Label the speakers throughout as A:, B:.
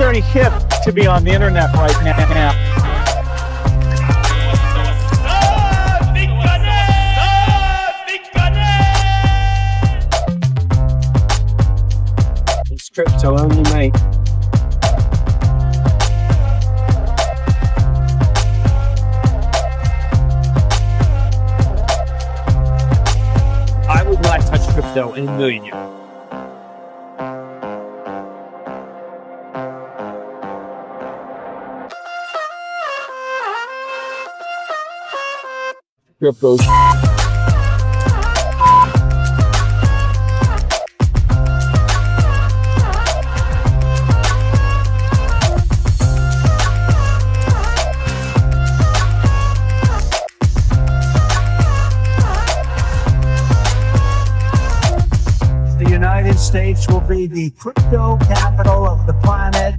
A: very hip to be on the internet right now. It's crypto only, mate. I would not touch crypto in a million years. Crypto. The United States will be the crypto capital of the planet.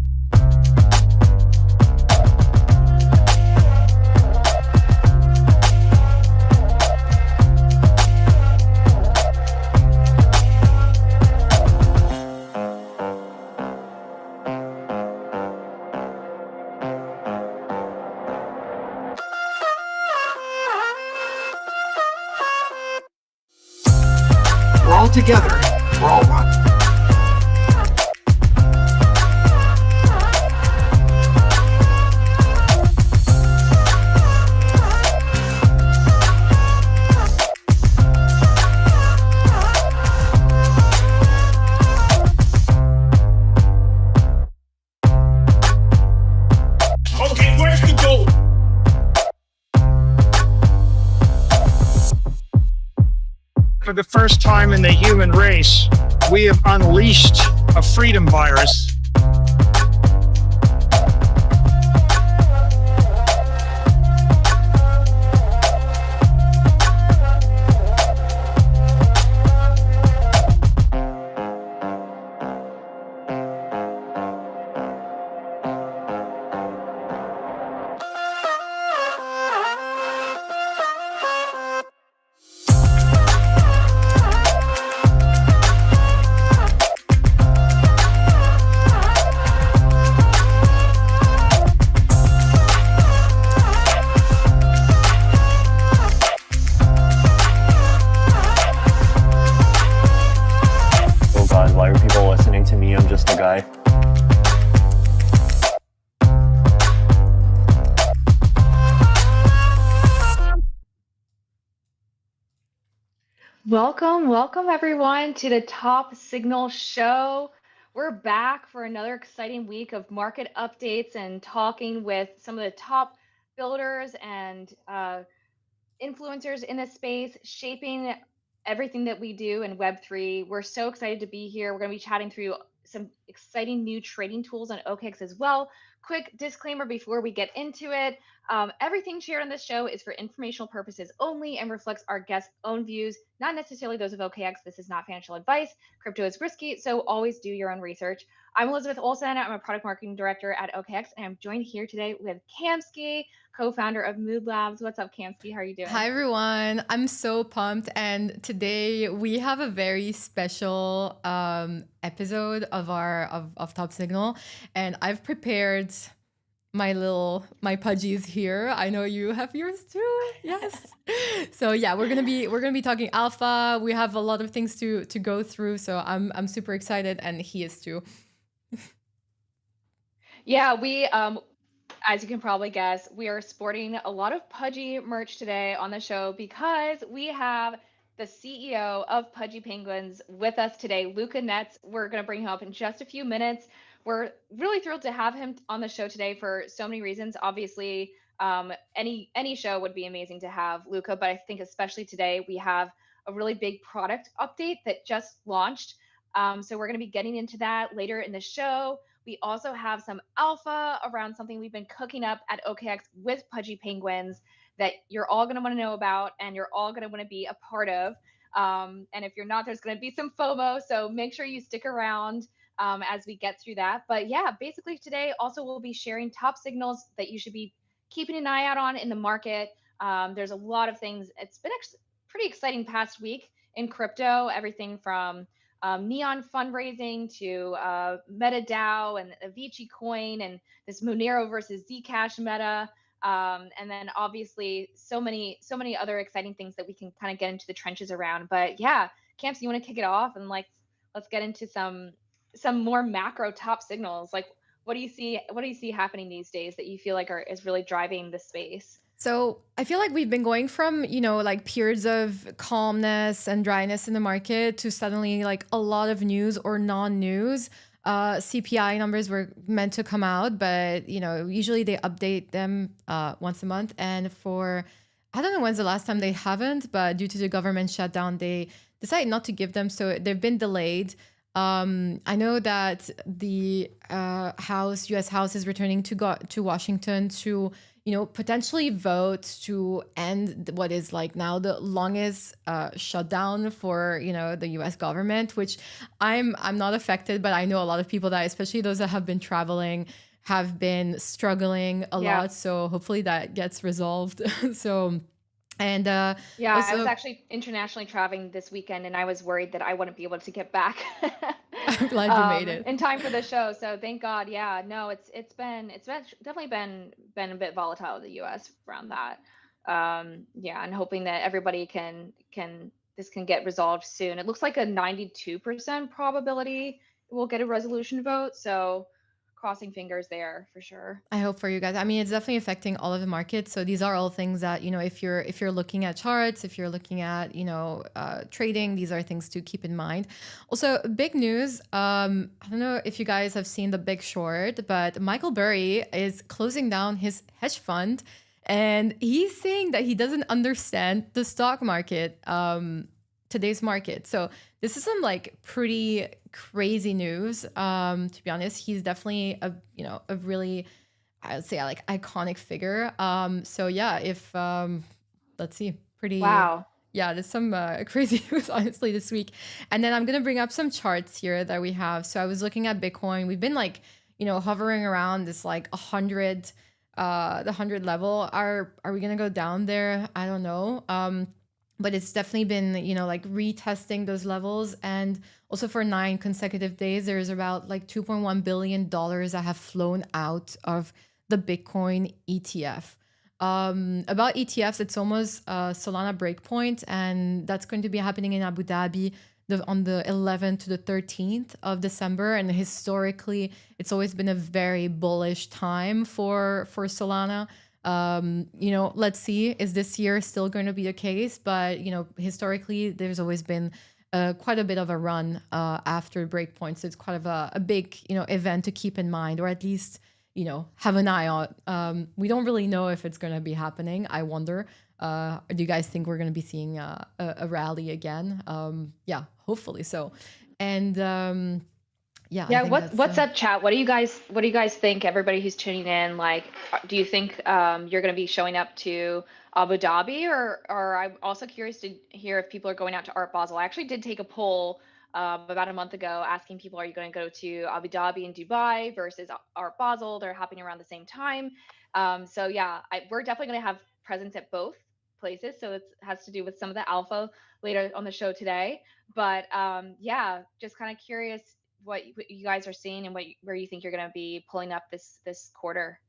A: We're all together. We're all one.
B: Okay, where's the gold?
C: For the first time in the human race, we have unleashed a freedom virus.
D: Oh god, why are people listening to me? I'm just a guy.
E: Welcome everyone to the Top Signal Show. We're back for another exciting week of market updates and talking with some of the top builders and influencers in this space, shaping everything that we do in Web3. We're so excited to be here. We're going to be chatting through some exciting new trading tools on OKX as well. Quick disclaimer before we get into it. Everything shared on this show is for informational purposes only and reflects our guests' own views, not necessarily those of OKX. This is not financial advice. Crypto is risky, so always do your own research. I'm Elizabeth Olsen. I'm a product marketing director at OKX, and I'm joined here today with Kamsky, co-founder of Mood Labs. What's up, Kamsky? How are you doing?
F: Hi everyone, I'm so pumped, and today we have a very special episode of our of Top Signal, and I've prepared my pudgies here. I know you have yours too. Yes. So yeah, we're gonna be talking alpha. We have a lot of things to go through, so I'm super excited, and he is too.
E: Yeah, we as you can probably guess, we are sporting a lot of Pudgy merch today on the show because we have the CEO of Pudgy Penguins with us today, Luca Netz. We're going to bring him up in just a few minutes. We're really thrilled to have him on the show today for so many reasons. Obviously, any show would be amazing to have Luca, but I think especially today we have a really big product update that just launched. So we're going to be getting into that later in the show. We also have some alpha around something we've been cooking up at OKX with Pudgy Penguins that you're all going to want to know about and you're all going to want to be a part of. And if you're not, there's going to be some FOMO. So make sure you stick around as we get through that. But yeah, basically today also we'll be sharing top signals that you should be keeping an eye out on in the market. There's a lot of things. It's been pretty exciting past week in crypto, everything from Neon fundraising to MetaDAO and Avicii Coin and this Monero versus Zcash meta. And then obviously so many other exciting things that we can kind of get into the trenches around. But yeah, Camps, you want to kick it off and like let's get into some more macro top signals. Like what do you see happening these days that you feel like is really driving the space?
F: So I feel like we've been going from, like periods of calmness and dryness in the market to suddenly like a lot of news or non-news. CPI numbers were meant to come out, but usually they update them once a month. And I don't know when's the last time they haven't, but due to the government shutdown, they decided not to give them, so they've been delayed. I know that the U.S. House is returning to Washington to potentially vote to end what is like now the longest shutdown for the U.S. government, which I'm not affected, but I know a lot of people that, especially those that have been traveling, have been struggling a lot. So hopefully that gets resolved. So. And
E: yeah,
F: also,
E: I was actually internationally traveling this weekend, and I was worried that I wouldn't be able to get back
F: I'm glad you made it
E: in time for the show. So thank God. Yeah, no, it's definitely been a bit volatile in the U.S. around that. Yeah, and hoping that everybody can this can get resolved soon. It looks like a 92% probability we'll get a resolution vote. So crossing fingers there for sure.
F: I hope for you guys. I mean, it's definitely affecting all of the markets. So these are all things that, if you're looking at charts, if you're looking at, trading, these are things to keep in mind. Also, big news. I don't know if you guys have seen The Big Short, but Michael Burry is closing down his hedge fund, and he's saying that he doesn't understand the stock market, today's market. So this is some like pretty crazy news. To be honest, he's definitely a really, I would say, like iconic figure. So yeah, if let's see, pretty
E: Wow.
F: Yeah, there's some crazy news honestly this week. And then I'm gonna bring up some charts here that we have. So I was looking at Bitcoin. We've been like hovering around this like 100, the 100 level. Are we gonna go down there? I don't know. But it's definitely been, like retesting those levels. And also for 9 consecutive days, there's about like $2.1 billion that have flown out of the Bitcoin ETF. About ETFs, it's almost Solana breakpoint, and that's going to be happening in Abu Dhabi on the 11th to the 13th of December. And historically, it's always been a very bullish time for Solana. Let's see, is this year still going to be the case? But, historically, there's always been quite a bit of a run after breakpoints. So it's quite of a big, event to keep in mind, or at least, have an eye on. We don't really know if it's going to be happening. I wonder, do you guys think we're going to be seeing a rally again? Yeah, hopefully so. And
E: yeah, what's up, chat? What do you guys think? Everybody who's tuning in, like, do you think you're going to be showing up to Abu Dhabi, or I'm also curious to hear if people are going out to Art Basel. I actually did take a poll about a month ago asking people, are you going to go to Abu Dhabi and Dubai versus Art Basel? They're happening around the same time. So yeah, we're definitely going to have presence at both places. So it has to do with some of the alpha later on the show today. But yeah, just kind of curious what you guys are seeing and where you think you're going to be pulling up this quarter.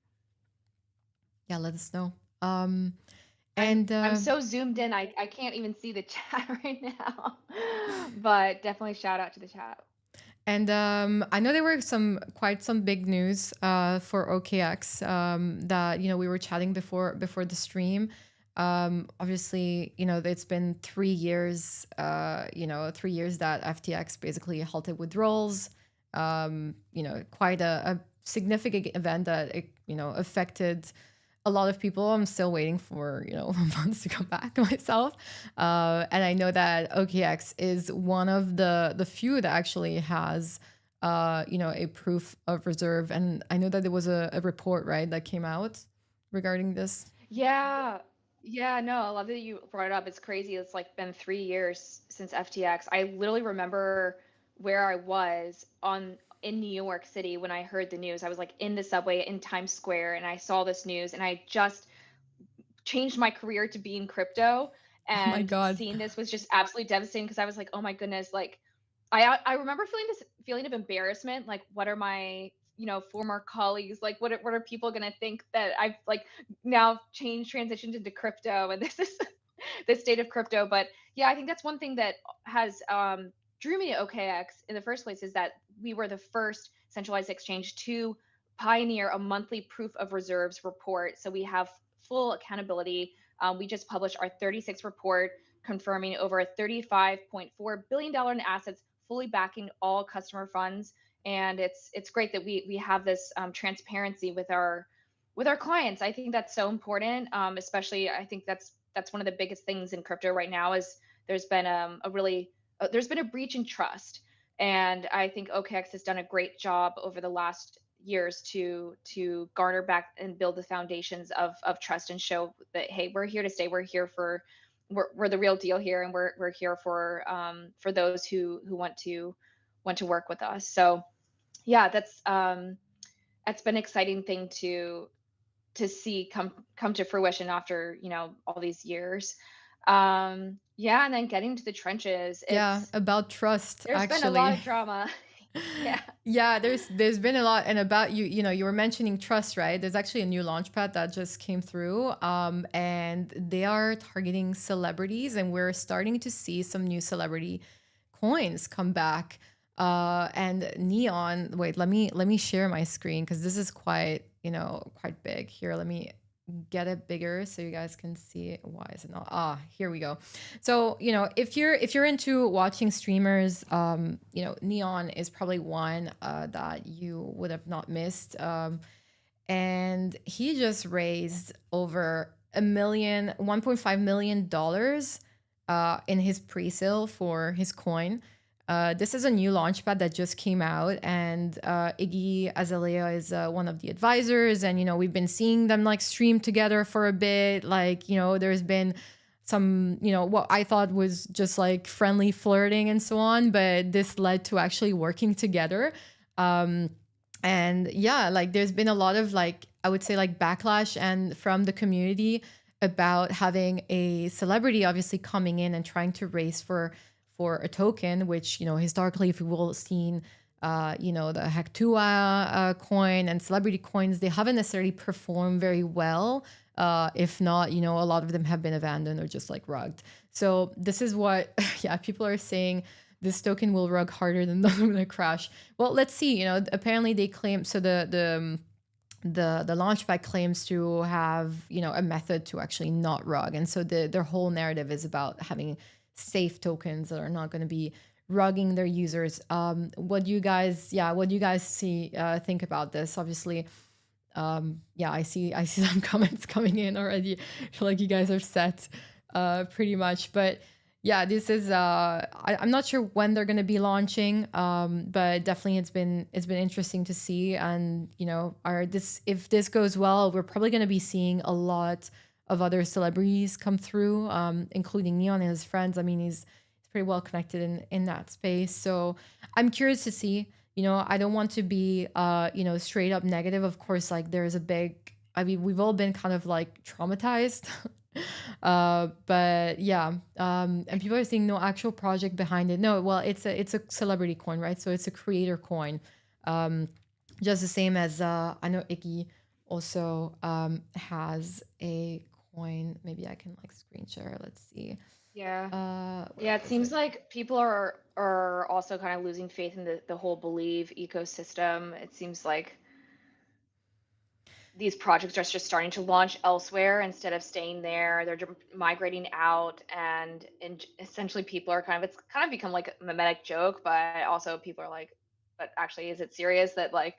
F: Yeah, let us know.
E: I'm so zoomed in, I can't even see the chat right now. But definitely shout out to the chat.
F: And I know there were quite some big news for OKX that we were chatting before the stream. Obviously, it's been 3 years. 3 years that FTX basically halted withdrawals. Quite a significant event that affected a lot of people. I'm still waiting for funds to come back myself, and I know that OKX is one of the few that actually has a proof of reserve. And I know that there was a report, right, that came out regarding this.
E: Yeah, no, I love that you brought it up. It's crazy. It's like been 3 years since FTX. I literally remember where I was in New York City when I heard the news. I was like in the subway in Times Square, and I saw this news, and I just changed my career to be in crypto.
F: Oh my
E: And
F: God.
E: seeing this was just absolutely devastating, because I was like, oh my goodness, like I remember feeling this feeling of embarrassment, like, what are my, former colleagues, like, what are people gonna think that I've, like, now changed, transitioned into crypto, and this is the state of crypto. But yeah, I think that's one thing that has drew me to OKX in the first place, is that we were the first centralized exchange to pioneer a monthly proof of reserves report. So we have full accountability. We just published our 36th report confirming over $35.4 billion in assets, fully backing all customer funds. And it's great that we have this transparency with our clients. I think that's so important. Especially, I think that's one of the biggest things in crypto right now, is there's been there's been a breach in trust. And I think OKX has done a great job over the last years to garner back and build the foundations of trust, and show that, hey, we're here to stay. We're here for we're the real deal here, and we're here for those who want to work with us. So yeah, that's been an exciting thing to see come to fruition after, all these years. Yeah, and then getting to the trenches,
F: Yeah, about trust
E: there's been a lot
F: actually.
E: of drama. Yeah.
F: Yeah, there's been a lot. And about you were mentioning trust, right? There's actually a new launchpad that just came through, and they are targeting celebrities, and we're starting to see some new celebrity coins come back. And Neon, wait, let me share my screen, because this is quite big. Here, let me get it bigger so you guys can see it. Why is it not? Here we go. So, if you're into watching streamers, Neon is probably one that you would have not missed. And he just raised over 1.5 million dollars in his pre-sale for his coin. This is a new launchpad that just came out, and Iggy Azalea is one of the advisors, and we've been seeing them like stream together for a bit. Like, there's been some, what I thought was just like friendly flirting and so on, but this led to actually working together. And yeah, like there's been a lot of, like, I would say, like backlash and from the community about having a celebrity obviously coming in and trying to raise for a token, which, historically, if we've all seen, the Hectua coin and celebrity coins, they haven't necessarily performed very well. If not, a lot of them have been abandoned or just like rugged. So this is what, yeah, people are saying this token will rug harder than the crash. Well, let's see. Apparently they claim, so the launchpad claims to have, a method to actually not rug. And so their whole narrative is about having safe tokens that are not going to be rugging their users. What do you guys think about this? Obviously, I see some comments coming in already. I feel like you guys are set pretty much. But yeah, this is I'm not sure when they're going to be launching, but definitely it's been interesting to see. And if this goes well, we're probably going to be seeing a lot of other celebrities come through, including Neon and his friends. I mean, he's pretty well connected in that space. So I'm curious to see. I don't want to be straight up negative. Of course, like there's we've all been kind of like traumatized. But yeah, and people are saying no actual project behind it. No, well, it's a celebrity coin, right? So it's a creator coin, just the same as I know Iggy also has a coin. Maybe I can like screen share. Let's see.
E: Yeah. Yeah, it seems like people are also kind of losing faith in the whole Believe ecosystem. It seems like these projects are just starting to launch elsewhere instead of staying there. They're migrating out, and essentially people are it's kind of become like a mimetic joke, but also people are like, but actually, is it serious that like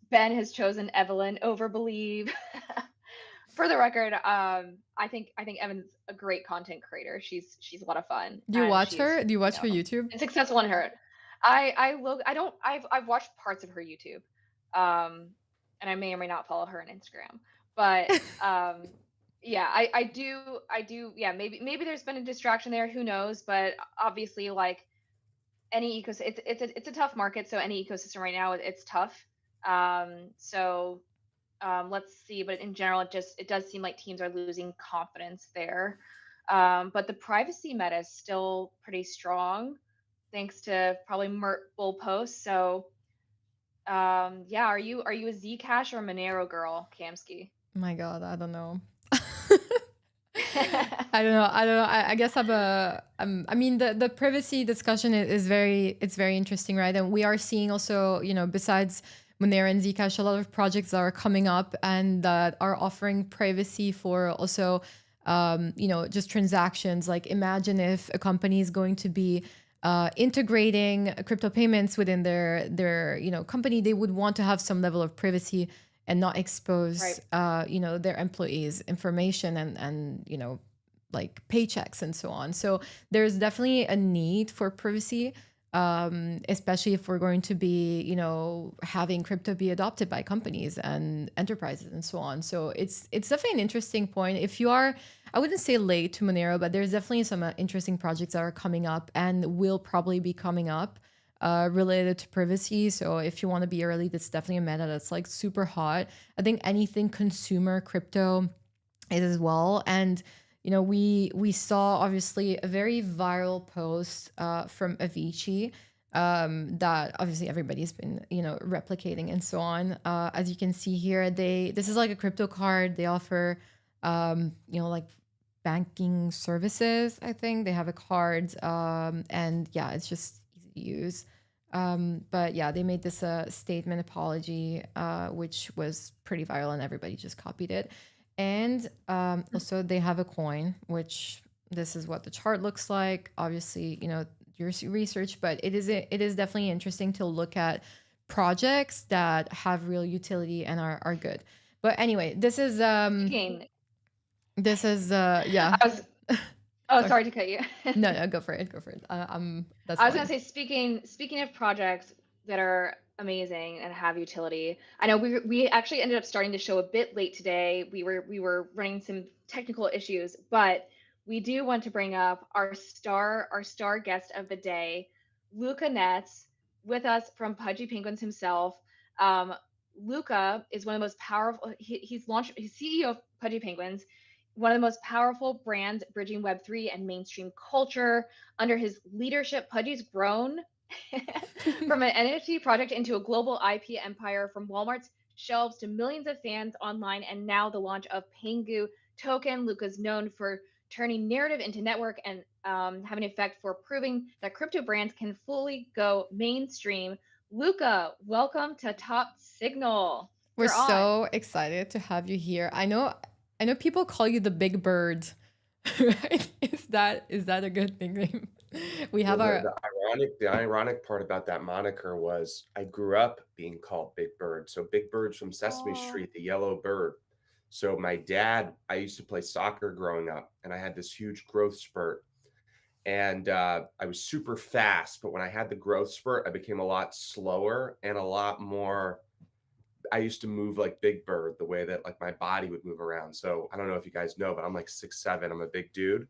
E: Ben has chosen Evelyn over Believe? For the record, I think Evan's a great content creator. She's a lot of fun.
F: Do you
E: And
F: watch
E: she's,
F: her? Do you watch her YouTube?
E: and successful in her. I don't I've watched parts of her YouTube, and I may or may not follow her on Instagram. But yeah, I do. Yeah, maybe there's been a distraction there. Who knows? But obviously, like any ecosystem, it's a tough market. So any ecosystem right now, it's tough. So let's see. But in general, it does seem like teams are losing confidence there. But the privacy meta is still pretty strong. thanks to probably Mert Bull posts. So yeah, are you a Zcash or Monero girl, Kamsky?
F: My God, I don't know. I don't know. I don't know. I guess I mean, the privacy discussion is very, it's very interesting, right? And we are seeing also, besides Monero and Zcash, a lot of projects that are coming up and that are offering privacy for also, just transactions. Like imagine if a company is going to be integrating crypto payments within their company, they would want to have some level of privacy and not expose
E: Right.
F: their employees information and like paychecks and so on. So there's definitely a need for privacy, especially if we're going to be having crypto be adopted by companies and enterprises and so on. So it's definitely an interesting point. If you are, I wouldn't say late to Monero, but there's definitely some interesting projects that are coming up and will probably be coming up related to privacy. So if you want to be early, that's definitely a meta that's like super hot. I think anything consumer crypto is as well. And we saw obviously a very viral post from Avicii that obviously everybody's been replicating and so on. As you can see here, this is like a crypto card. They offer like banking services. I think they have a card, and yeah, it's just easy to use. But yeah, they made this statement apology, which was pretty viral and everybody just copied it. And also they have a coin, which this is what the chart looks like. Obviously, your research, but it is definitely interesting to look at projects that have real utility and are good. But anyway, this is
E: Speaking,
F: yeah.
E: I was oh
F: Sorry.
E: sorry to cut you.
F: No, go for it. That's
E: I was
F: fine.
E: gonna say, speaking of projects that are amazing and have utility, I know we actually ended up starting the show a bit late today. We were running some technical issues, but we do want to bring up our star guest of the day, Luca Netz, with us from Pudgy Penguins himself. Um, Luca is one of the most powerful. He's CEO of Pudgy Penguins, one of the most powerful brands bridging Web3 and mainstream culture. Under his leadership, Pudgy's grown from an NFT project into a global IP empire, from Walmart's shelves to millions of fans online, and now the launch of Pengu token. Luca's known for turning narrative into network and having an effect for proving that crypto brands can fully go mainstream. Luca, welcome to Top Signal.
F: We're
E: You're on.
F: so excited to have you here. I know people call you the big bird, right? Is that a good nickname? We have
G: Well,
F: our
G: the ironic part about that moniker was I grew up being called Big Bird. So Big Bird's from Sesame
E: Oh,
G: Street, the yellow bird. So my dad, I used to play soccer growing up, and I had this huge growth spurt. And I was super fast, but when I had the growth spurt, I became a lot slower and a lot more. I used to move like Big Bird, the way that like my body would move around. So I don't know if you guys know, but I'm like 6'7". I'm a big dude.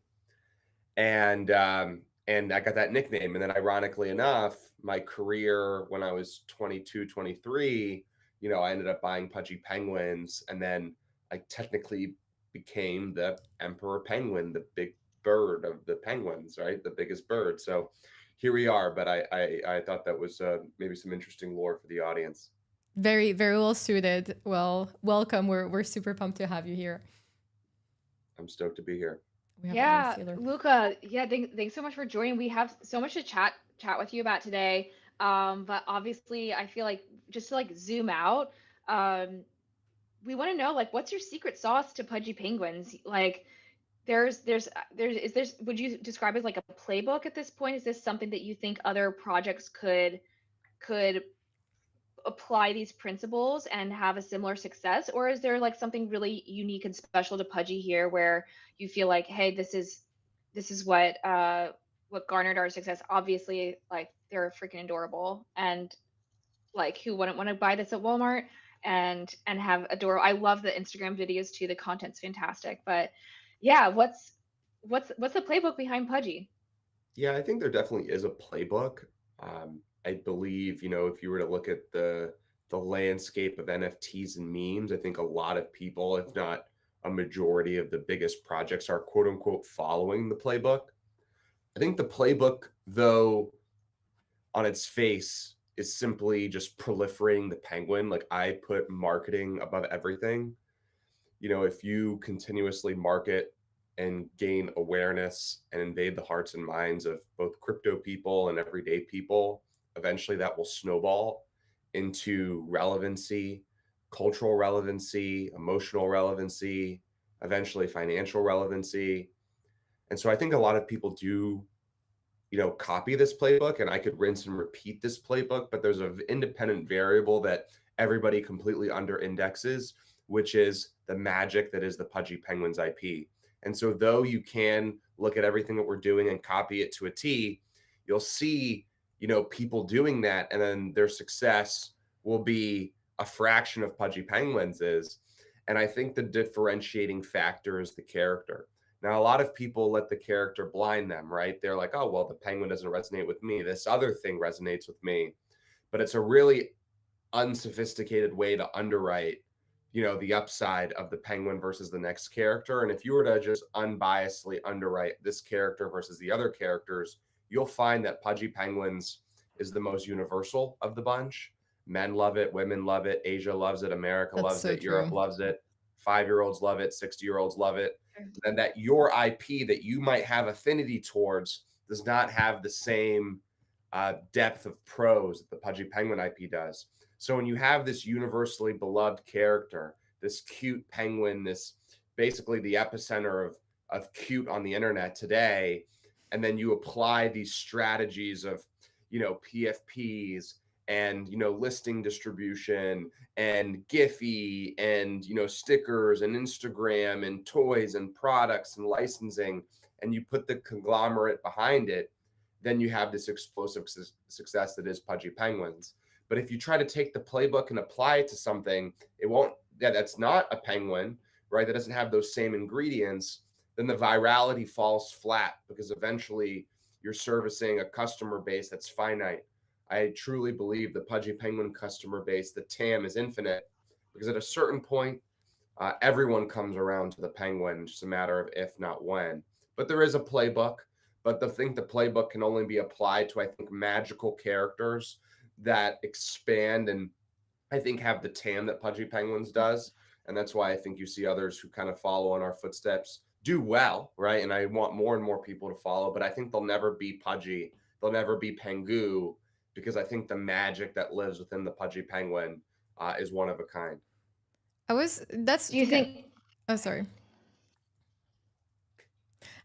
G: And I got that nickname. And then ironically enough, my career when I was 22, 23, I ended up buying Pudgy Penguins, and then I technically became the Emperor Penguin, the big bird of the penguins, right? The biggest bird. So here we are. But I thought that was maybe some interesting lore for the audience.
F: very, very well suited. Well, welcome. We're super pumped to have you here.
G: I'm stoked to be here.
F: We have
E: yeah,
F: Sailor.
E: Luca. Yeah, thanks so much for joining. We have so much to chat with you about today. But obviously, I feel like just to like zoom out, um, we want to know like what's your secret sauce to Pudgy Penguins? Like, would you describe it as like a playbook at this point? Is this something that you think other projects could apply these principles and have a similar success, or is there like something really unique and special to Pudgy here where you feel like, hey, this is what garnered our success? Obviously, like they're freaking adorable, and like who wouldn't want to buy this at Walmart and have adorable. I love the Instagram videos too. The content's fantastic. But yeah, what's the playbook behind Pudgy?
G: Yeah, I think there definitely is a playbook. I believe, if you were to look at the landscape of NFTs and memes, I think a lot of people, if not a majority of the biggest projects, are quote unquote following the playbook. I think the playbook, though, on its face is simply just proliferating the penguin. Like, I put marketing above everything. If you continuously market and gain awareness and invade the hearts and minds of both crypto people and everyday people, eventually that will snowball into relevancy, cultural relevancy, emotional relevancy, eventually financial relevancy. And so I think a lot of people do, copy this playbook, and I could rinse and repeat this playbook, but there's an independent variable that everybody completely under indexes, which is the magic that is the Pudgy Penguins IP. And so though you can look at everything that we're doing and copy it to a T, you'll see, people doing that, and then their success will be a fraction of Pudgy Penguins is. And I think the differentiating factor is the character. Now, a lot of people let the character blind them, right? They're like, oh, well, the penguin doesn't resonate with me. This other thing resonates with me. But it's a really unsophisticated way to underwrite, the upside of the penguin versus the next character. And if you were to just unbiasedly underwrite this character versus the other characters, you'll find that Pudgy Penguins is the most universal of the bunch. Men love it, women love it, Asia loves it, America
F: That's
G: loves
F: so
G: it, Europe
F: true.
G: loves it, 5-year-olds love it, 60-year-olds love it. And that your IP that you might have affinity towards does not have the same depth of prose that the Pudgy Penguin IP does. So when you have this universally beloved character, this cute penguin, this basically the epicenter of cute on the internet today, and then you apply these strategies of, PFPs and, listing distribution and Giphy and, stickers and Instagram and toys and products and licensing, and you put the conglomerate behind it, then you have this explosive success that is Pudgy Penguins. But if you try to take the playbook and apply it to something, it won't, that's not a penguin, right? That doesn't have those same ingredients, then the virality falls flat because eventually you're servicing a customer base that's finite. I truly believe the Pudgy Penguin customer base, the TAM, is infinite because at a certain point, everyone comes around to the penguin. It's just a matter of if, not when. But there is a playbook. But the playbook can only be applied to, I think, magical characters that expand and I think have the TAM that Pudgy Penguins does. And that's why I think you see others who kind of follow in our footsteps do well, right? And I want more and more people to follow, but I think they'll never be Pudgy. They'll never be Pengu because I think the magic that lives within the Pudgy Penguin is one of a kind.
F: That's
E: Do you think?
F: Oh, sorry.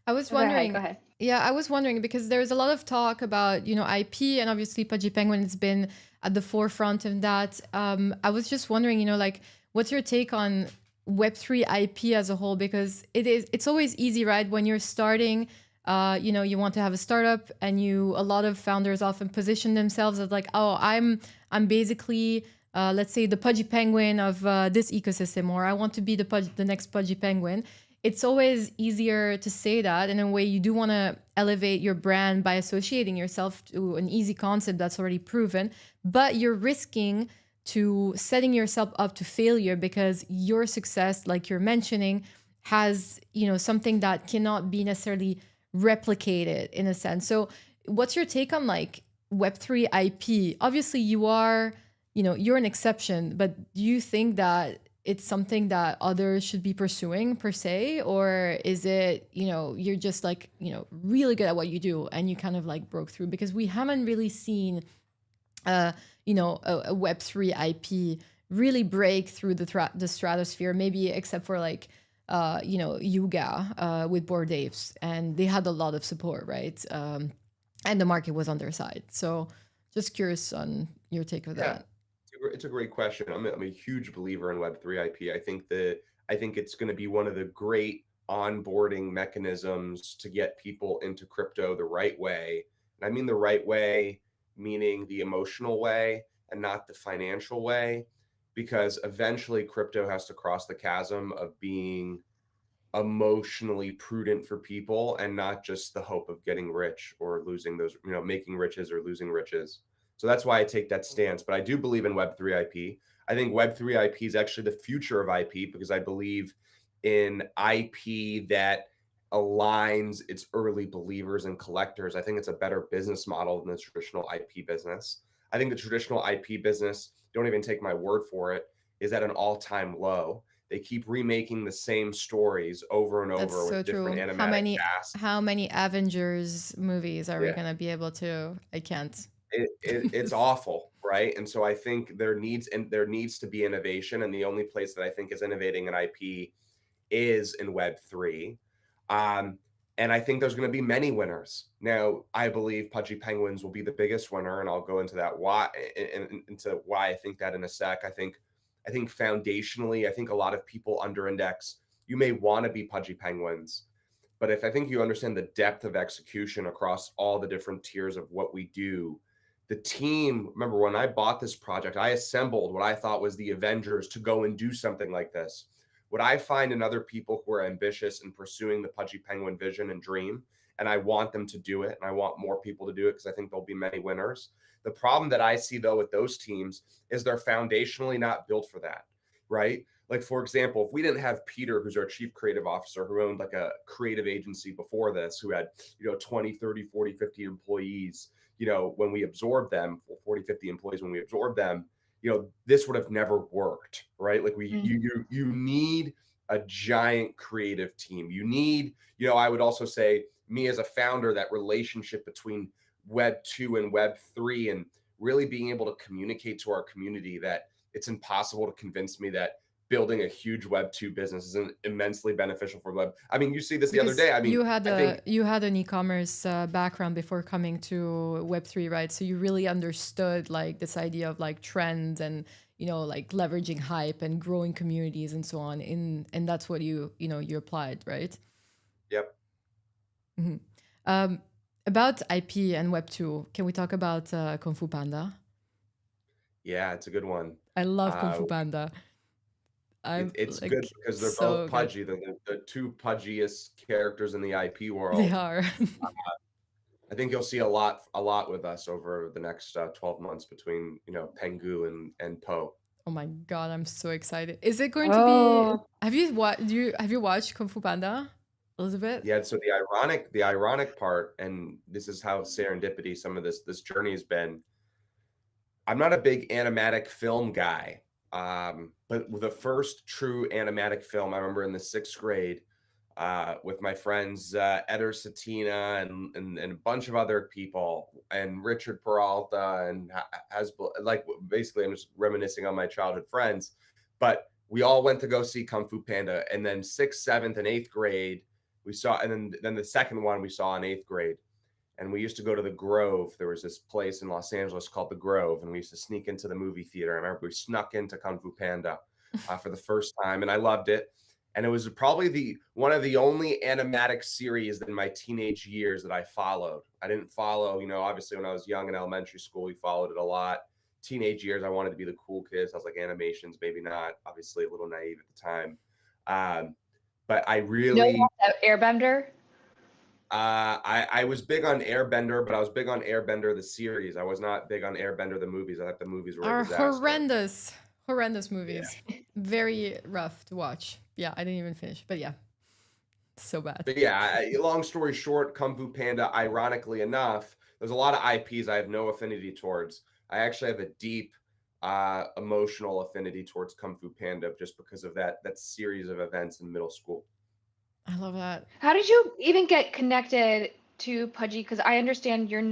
F: I was
E: Go ahead.
F: wondering.
E: Go ahead.
F: Yeah, I was wondering because there's a lot of talk about, IP, and obviously Pudgy Penguin has been at the forefront of that. I was just wondering, like, what's your take on Web3 IP as a whole? Because it's always easy, right? When you're starting, you want to have a startup, and a lot of founders often position themselves as like, oh, I'm basically, let's say, the Pudgy Penguin of this ecosystem, or I want to be the next Pudgy Penguin. It's always easier to say that. In a way, you do want to elevate your brand by associating yourself to an easy concept that's already proven, but you're risking to setting yourself up to failure because your success, like you're mentioning, has, something that cannot be necessarily replicated in a sense. So what's your take on like Web3 IP? Obviously you are, you're an exception, but do you think that it's something that others should be pursuing per se, or is it, you're just like, really good at what you do and you kind of like broke through? Because we haven't really seen, a Web3 IP really break through the stratosphere, maybe except for like, Yuga with Bored Apes, and they had a lot of support, right? And the market was on their side. So just curious on your take of that.
G: It's a great question. I'm a huge believer in Web3 IP. I think it's going to be one of the great onboarding mechanisms to get people into crypto the right way. And I mean the right way, meaning the emotional way and not the financial way, because eventually crypto has to cross the chasm of being emotionally prudent for people and not just the hope of getting rich or losing those, making riches or losing riches. So that's why I take that stance. But I do believe in Web3 IP. I think Web3 IP is actually the future of IP because I believe in IP that aligns its early believers and collectors. I think it's a better business model than the traditional IP business. I think the traditional IP business, don't even take my word for it, is at an all-time low. They keep remaking the same stories over and
F: That's
G: over
F: so
G: with different
F: true.
G: animatic casts.
F: How many Avengers movies are we
G: Yeah.
F: gonna be able to? I can't.
G: It's awful, right? And so I think there needs to be innovation, and the only place that I think is innovating in IP is in Web3. And I think there's going to be many winners. Now, I believe Pudgy Penguins will be the biggest winner, and I'll go into that into why I think that in a sec. I think foundationally, I think a lot of people under index. You may want to be Pudgy Penguins, but if I think you understand the depth of execution across all the different tiers of what we do, the team, remember when I bought this project, I assembled what I thought was the Avengers to go and do something like this. What I find in other people who are ambitious in pursuing the Pudgy Penguin vision and dream, and I want them to do it, and I want more people to do it because I think there'll be many winners. The problem that I see, though, with those teams is they're foundationally not built for that, right? Like, for example, if we didn't have Peter, who's our chief creative officer, who owned like a creative agency before this, who had, 20, 30, 40, 50 employees, when we absorbed them, 40, 50 employees, when we absorbed them, this would have never worked, right? Like you need a giant creative team. You need, I would also say, me as a founder, that relationship between Web 2 and Web 3, and really being able to communicate to our community that it's impossible to convince me that building a huge Web 2 business isn't immensely beneficial for Web. I mean, you see this the other day. I mean,
F: you had an e-commerce background before coming to Web 3, right? So you really understood like this idea of like trends and like leveraging hype and growing communities and so on. And that's what you applied, right?
G: Yep.
F: Mm-hmm. About IP and Web 2, can we talk about Kung Fu Panda?
G: Yeah, it's a good one.
F: I love Kung Fu Panda.
G: It's
F: like,
G: good because they're
F: so
G: both pudgy. They're the two pudgiest characters in the IP world.
F: They are.
G: I think you'll see a lot with us over the next 12 months between Pengu and Po.
F: Oh my god, I'm so excited! Is it going to be? Have you watched Kung Fu Panda, Elizabeth?
G: Yeah. So the ironic part, and this is how serendipity some of this journey has been. I'm not a big animatic film guy. But the first true animatic film I remember in the 6th grade with my friends Eder Satina and a bunch of other people, and Richard Peralta and like, basically I'm just reminiscing on my childhood friends, but we all went to go see Kung Fu Panda, and then 6th, 7th, and 8th grade we saw, and then the second one we saw in 8th grade. And we used to go to the Grove. There was this place in Los Angeles called the Grove, and we used to sneak into the movie theater. I remember we snuck into Kung Fu Panda for the first time, and I loved it. And it was probably one of the only animatic series in my teenage years that I followed. I didn't follow, obviously when I was young in elementary school, we followed it a lot. Teenage years, I wanted to be the cool kids. I was like, animations, maybe not. Obviously a little naive at the time. But I really...
E: Airbender?
G: I was big on Airbender, but I was big on Airbender the series. I was not big on Airbender the movies. I thought the movies were a disaster.
F: Horrendous movies. Yeah. Very rough to watch. Yeah, I didn't even finish, but yeah, so bad.
G: But yeah, long story short, Kung Fu Panda, ironically enough, there's a lot of IPs I have no affinity towards. I actually have a deep emotional affinity towards Kung Fu Panda just because of that series of events in middle school.
F: I love that.
E: How did you even get connected to Pudgy? Because I understand you're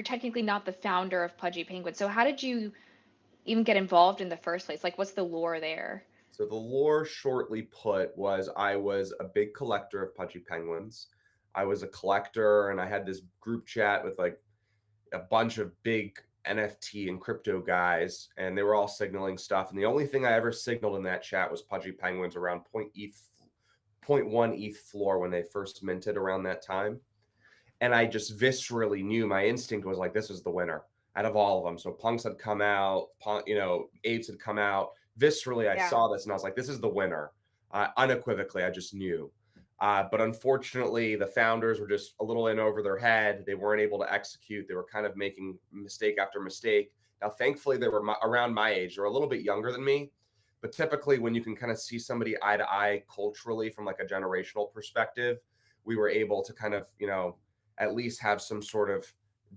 E: technically not the founder of Pudgy Penguin. So how did you even get involved in the first place? Like, what's the lore there?
G: So the lore, shortly put, was I was a big collector of Pudgy Penguins. I was a collector, and I had this group chat with like a bunch of big NFT and crypto guys, and they were all signaling stuff. And the only thing I ever signaled in that chat was Pudgy Penguins around 0.1 ETH floor when they first minted around that time. And I just viscerally knew, my instinct was like, this is the winner out of all of them. So Punks had come out, Apes had come out. Viscerally, I saw this and I was like, this is the winner. Unequivocally, I just knew. But unfortunately, the founders were just a little in over their head. They weren't able to execute. They were kind of making mistake after mistake. Now, thankfully, they were around my age. They were a little bit younger than me. But typically, when you can kind of see somebody eye to eye culturally from like a generational perspective, we were able to kind of, at least have some sort of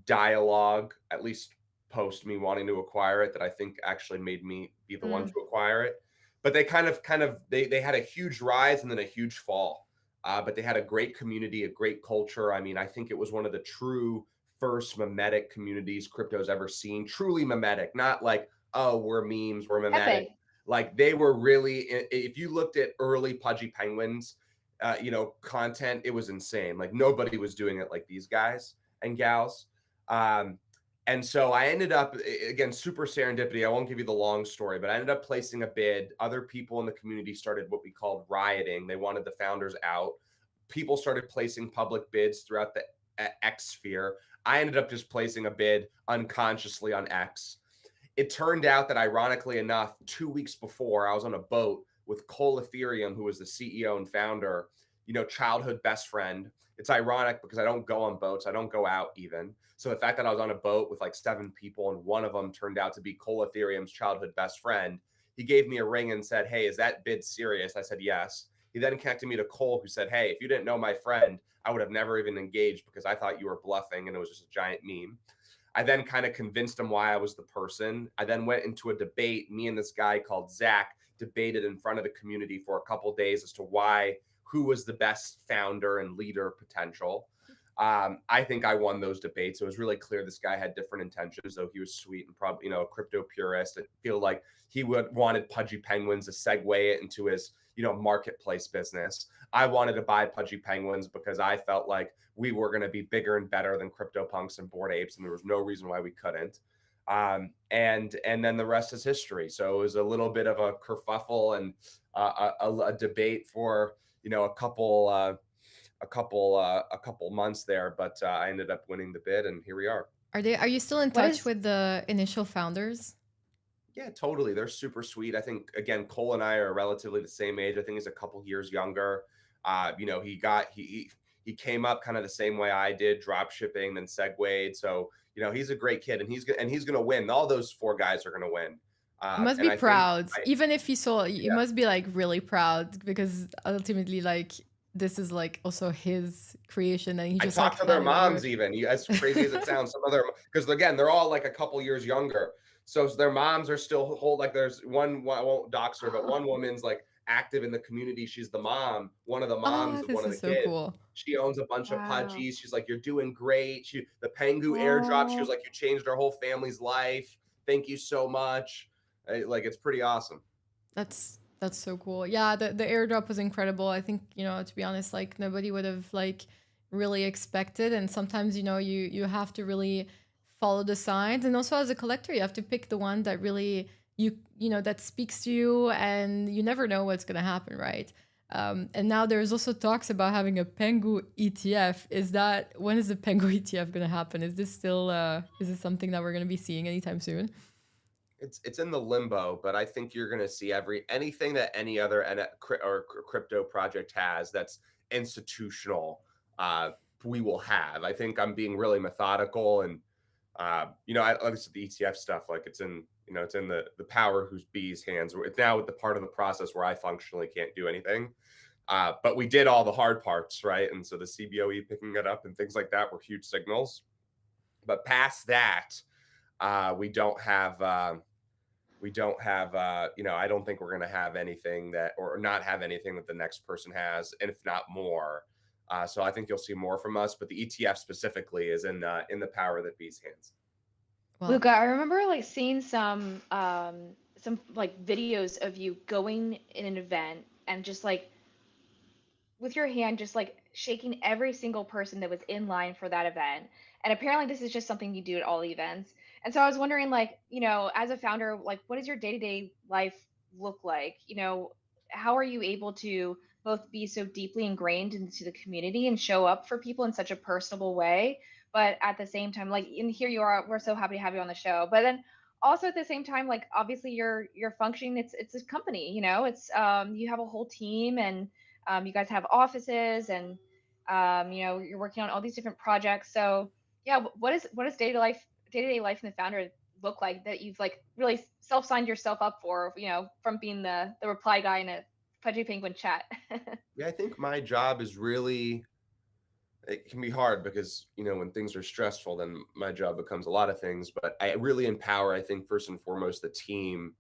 G: dialogue, at least post me wanting to acquire it, that I think actually made me be the one to acquire it. But they they had a huge rise and then a huge fall. But they had a great community, a great culture. I mean, I think it was one of the true first mimetic communities crypto's ever seen. Truly mimetic, not like, oh, we're memes, we're mimetic.
E: Epic.
G: Like they were really, if you looked at early Pudgy Penguins, content, it was insane. Like nobody was doing it like these guys and gals. And so I ended up, again, super serendipity. I won't give you the long story, but I ended up placing a bid. Other people in the community started what we called rioting. They wanted the founders out. People started placing public bids throughout the X sphere. I ended up just placing a bid unconsciously on X. It turned out that, ironically enough, 2 weeks before, I was on a boat with Cole Ethereum, who was the CEO and founder, childhood best friend. It's ironic because I don't go on boats. I don't go out even. So the fact that I was on a boat with like 7 people and one of them turned out to be Cole Ethereum's childhood best friend, he gave me a ring and said, hey, is that bid serious? I said, yes. He then connected me to Cole, who said, hey, if you didn't know my friend, I would have never even engaged because I thought you were bluffing and it was just a giant meme. I then kind of convinced him why I was the person. I then went into a debate. Me and this guy called Zach debated in front of the community for a couple days as to who was the best founder and leader potential. I think I won those debates. It was really clear this guy had different intentions, though he was sweet and probably, a crypto purist. I feel like he wanted Pudgy Penguins to segue it into his, marketplace business. I wanted to buy Pudgy Penguins because I felt like we were going to be bigger and better than CryptoPunks and Bored Apes, and there was no reason why we couldn't. And then the rest is history. So it was a little bit of a kerfuffle and a debate for a couple months there, but I ended up winning the bid, and here we are.
F: Are you still in touch with the initial founders?
G: Yeah, totally. They're super sweet. I think, again, Cole and I are relatively the same age. I think he's a couple years younger. He came up kind of the same way I did, drop shipping, then segued. So, he's a great kid, and he's going to win. All those 4 guys are going to win.
F: You must be proud. Even if he saw, you must be like really proud because ultimately, like, this is like also his creation, and he just
G: talked to their moms even. As crazy as it sounds, some other, because again, they're all like a couple years younger. So their moms are still there's one, I won't dox her, but one woman's like active in the community. She's the mom, one of the moms of one of the kids.
F: Cool.
G: She owns a bunch of pudgies. She's like, you're doing great. The Pengu airdrop, she was like, you changed our whole family's life. Thank you so much. Like, it's pretty awesome.
F: That's so cool. Yeah, the airdrop was incredible. I think, to be honest, like nobody would have like really expected. And sometimes, you have to really follow the signs. And also as a collector, you have to pick the one that really that speaks to you, and you never know what's going to happen, right? And now there's also talks about having a Pengu ETF. When is the Pengu ETF going to happen? Is this still, is this something that we're going to be seeing anytime soon?
G: It's in the limbo, but I think you're going to see anything that any other or crypto project has that's institutional, we will have. I think I'm being really methodical, and I like the ETF stuff. Like it's in the power who's bees hands. It's now with the part of the process where I functionally can't do anything. But we did all the hard parts, right? And so the CBOE picking it up and things like that were huge signals. But past that, we don't have, I don't think we're going to have anything or not have anything that the next person has, and if not more. So I think you'll see more from us, but the ETF specifically is in the power that bees hands.
E: Well, Luca, I remember like seeing some like videos of you going in an event and just like with your hand, just like shaking every single person that was in line for that event. And apparently this is just something you do at all events. And so I was wondering, like, as a founder, like, what does your day-to-day life look like? How are you able to both be so deeply ingrained into the community and show up for people in such a personable way, but at the same time, like, and here you are, we're so happy to have you on the show. But then also at the same time, like, obviously you're functioning, it's a company, it's you have a whole team, and you guys have offices, and you're working on all these different projects. So yeah, what is day-to-day life in the founder look like that you've like really self-signed yourself up for, from being the reply guy in a Pudgy Penguin chat?
G: Yeah, I think my job is really it can be hard because, when things are stressful, then my job becomes a lot of things. But I really empower, I think, first and foremost, the team.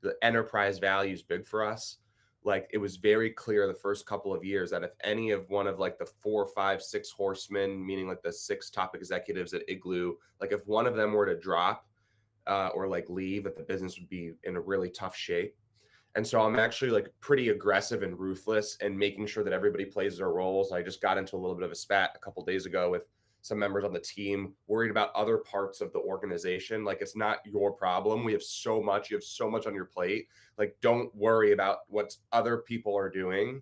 G: The enterprise value is big for us. Like, it was very clear the first couple of years that if any of one of like the 4, 5, 6 horsemen, meaning like the 6 top executives at Igloo, like if one of them were to drop or like leave, that the business would be in a really tough shape. And so I'm actually like pretty aggressive and ruthless and making sure that everybody plays their roles. I just got into a little bit of a spat a couple days ago with some members on the team worried about other parts of the organization. Like, it's not your problem. We have so much, you have so much on your plate. Like, don't worry about what other people are doing.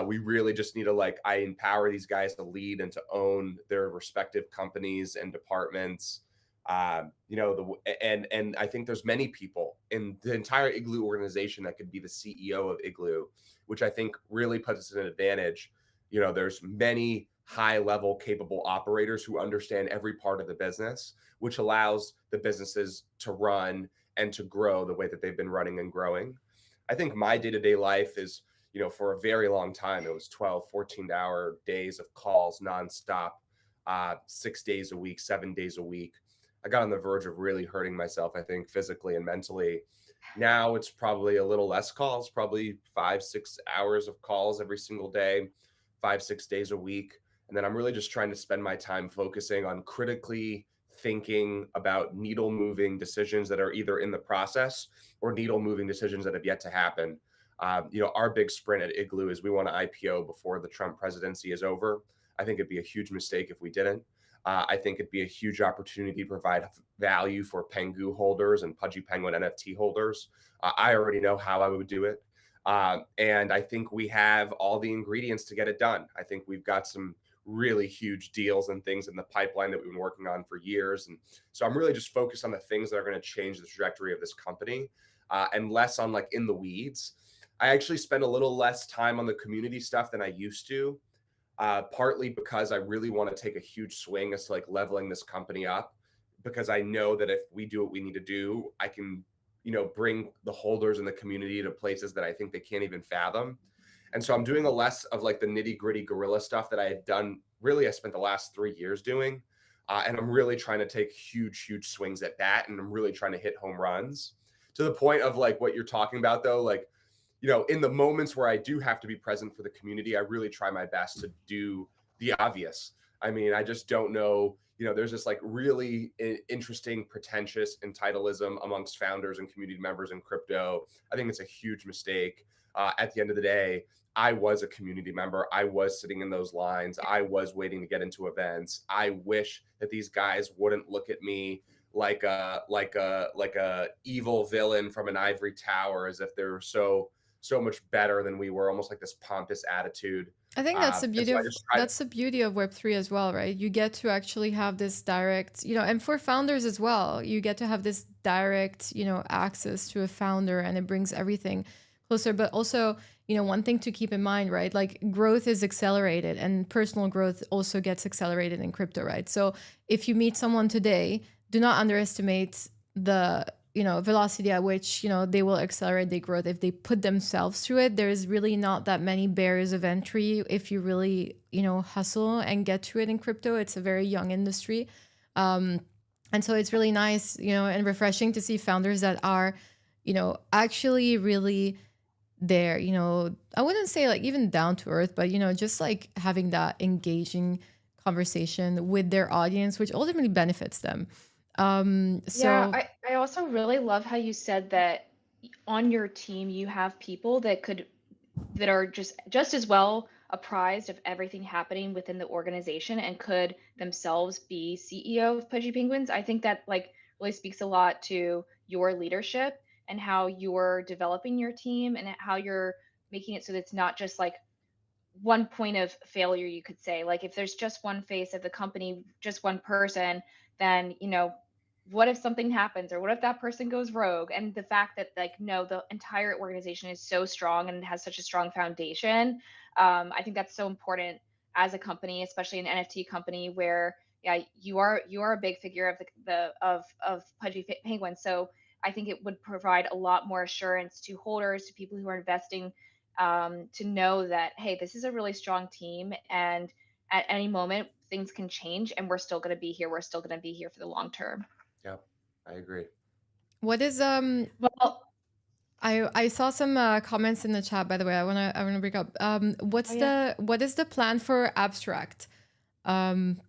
G: We really just need to, like, I empower these guys to lead and to own their respective companies and departments. And I think there's many people in the entire Igloo organization that could be the CEO of Igloo, which I think really puts us in an advantage. There's many high level capable operators who understand every part of the business, which allows the businesses to run and to grow the way that they've been running and growing. I think my day-to-day life is, for a very long time, it was 12, 14-hour days of calls nonstop, 6 days a week, 7 days a week. I got on the verge of really hurting myself, I think, physically and mentally. Now it's probably a little less calls, probably 5, 6 hours of calls every single day, 5, 6 days a week. And then I'm really just trying to spend my time focusing on critically thinking about needle moving decisions that are either in the process or needle moving decisions that have yet to happen. Our big sprint at Igloo is we want to IPO before the Trump presidency is over. I think it'd be a huge mistake if we didn't. I think it'd be a huge opportunity to provide value for Pengu holders and Pudgy Penguin NFT holders. I already know how I would do it. And I think we have all the ingredients to get it done. I think we've got some really huge deals and things in the pipeline that we've been working on for years. And so I'm really just focused on the things that are going to change the trajectory of this company and less on like in the weeds. I actually spend a little less time on the community stuff than I used to. Partly because I really want to take a huge swing as to like leveling this company up, because I know that if we do what we need to do, I can, bring the holders in the community to places that I think they can't even fathom. And so I'm doing a less of like the nitty gritty guerrilla stuff that I had done. Really, I spent the last 3 years doing. And I'm really trying to take huge swings at that. And I'm really trying to hit home runs to the point of like what you're talking about, though. Like, in the moments where I do have to be present for the community, I really try my best to do the obvious. I mean, I just don't know, there's this like really interesting, pretentious entitleism amongst founders and community members in crypto. I think it's a huge mistake. At the end of the day, I was a community member. I was sitting in those lines. I was waiting to get into events. I wish that these guys wouldn't look at me like a evil villain from an ivory tower, as if they're so much better than we were, almost like this pompous attitude.
F: I think that's the beauty
G: so
F: of that's the beauty of Web3 as well, right? You get to actually have this direct, and for founders as well, you get to have this direct, access to a founder, and it brings everything closer. But also, one thing to keep in mind, right? Like, growth is accelerated, and personal growth also gets accelerated in crypto, right? So if you meet someone today, do not underestimate the velocity at which they will accelerate their growth if they put themselves through it. There's really not that many barriers of entry if you really hustle and get to it in crypto. It's a very young industry, and so it's really nice and refreshing to see founders that are actually really there. I wouldn't say like even down to earth, but just like having that engaging conversation with their audience, which ultimately benefits them.
E: Yeah, I also really love how you said that on your team you have people that are just as well apprised of everything happening within the organization and could themselves be CEO of Pudgy Penguins. I think that like really speaks a lot to your leadership and how you're developing your team and how you're making it so that it's not just like one point of failure, you could say. Like, if there's just one face of the company, just one person, then what if something happens, or what if that person goes rogue? And the fact that like no, the entire organization is so strong and has such a strong foundation, I think that's so important as a company, especially an NFT company where you are a big figure of of Pudgy Penguin. So I think it would provide a lot more assurance to holders, to people who are investing, to know that hey, this is a really strong team, and at any moment things can change, and we're still going to be here. We're still going to be here for the long term.
G: Yeah, I agree.
F: What is
E: Well,
F: I saw some comments in the chat, by the way. I wanna bring up
E: oh yeah.
F: what is the plan for abstract um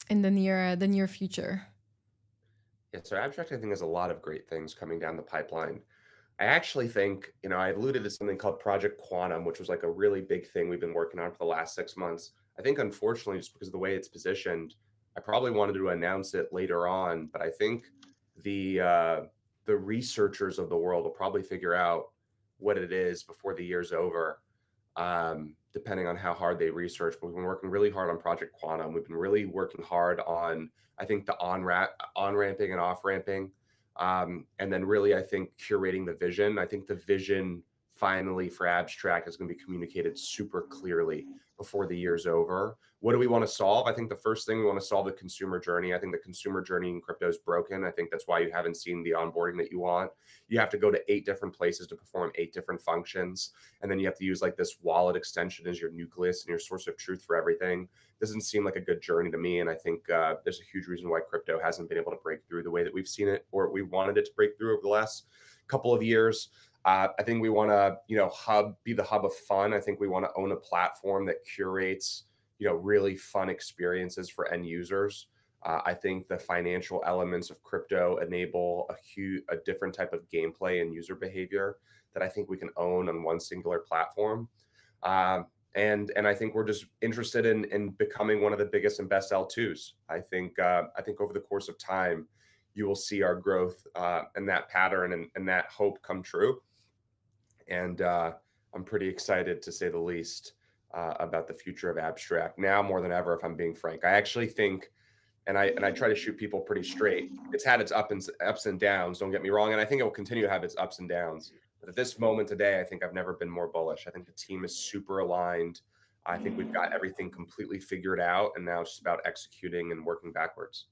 F: in the near future?
G: Yeah, so abstract, I think, has a lot of great things coming down the pipeline. I actually think, I alluded to something called Project Quantum, which was like a really big thing we've been working on for the last 6 months. I think, unfortunately, just because of the way it's positioned, I probably wanted to announce it later on, but I think the uh, the researchers of the world will probably figure out what it is before the year's over, depending on how hard they research. But we've been working really hard on Project Quantum. We've been really working hard on, I think, the on ramping and off ramping, and then really, I think, curating the vision. I think the vision finally for abstract is going to be communicated super clearly before the year's over. What do we want to solve? I think the first thing, we want to solve the consumer journey. I think the consumer journey in crypto is broken. I think that's why you haven't seen the onboarding that you want. You have to go to 8 different places to perform 8 different functions. And then you have to use like this wallet extension as your nucleus and your source of truth for everything. Doesn't seem like a good journey to me. And I think there's a huge reason why crypto hasn't been able to break through the way that we've seen it, or we wanted it to break through over the last couple of years. I think we want to, be the hub of fun. I think we want to own a platform that curates, really fun experiences for end users. I think the financial elements of crypto enable a different type of gameplay and user behavior that I think we can own on one singular platform. And I think we're just interested in becoming one of the biggest and best L2s. I think over the course of time, you will see our growth and that pattern and that hope come true. And I'm pretty excited, to say the least, about the future of abstract now more than ever. If I'm being frank, I actually think, and I try to shoot people pretty straight. It's had its ups and downs. Don't get me wrong, and I think it will continue to have its ups and downs. But at this moment today, I think I've never been more bullish. I think the team is super aligned. I think we've got everything completely figured out, and now it's just about executing and working backwards.